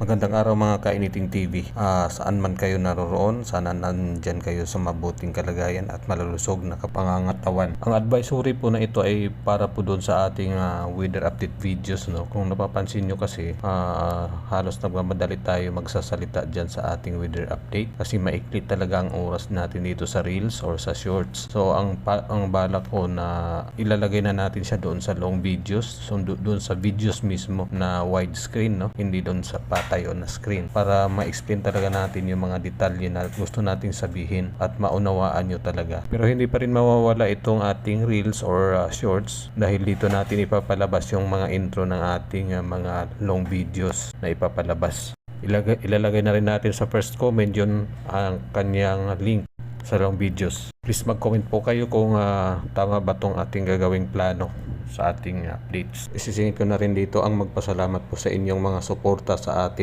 Magandang araw mga Kainiting TV. Saan man kayo naroroon, sana nandyan kayo sa mabuting kalagayan at malulusog na kapangangatawan. Ang advisory po na ito ay para po doon sa ating weather update videos. No? Kung napapansin nyo kasi, halos nagmamadali tayo magsasalita dyan sa ating weather update kasi maikli talaga ang oras natin dito sa reels or sa shorts. So ang balak ko na ilalagay na natin siya doon sa long videos, so doon sa videos mismo na widescreen, no? Hindi doon sa tayo na screen para ma-explain talaga natin yung mga detalye na gusto nating sabihin at maunawaan nyo talaga. Pero hindi pa rin mawawala itong ating reels or shorts dahil dito natin ipapalabas yung mga intro ng ating mga long videos na ipapalabas. Ilalagay na rin natin sa first comment yun ang kanyang link sa long videos. Please mag-comment po kayo kung tama ba tong ating gagawing plano sa ating updates. Isisingit ko na rin dito ang magpasalamat po sa inyong mga suporta sa atin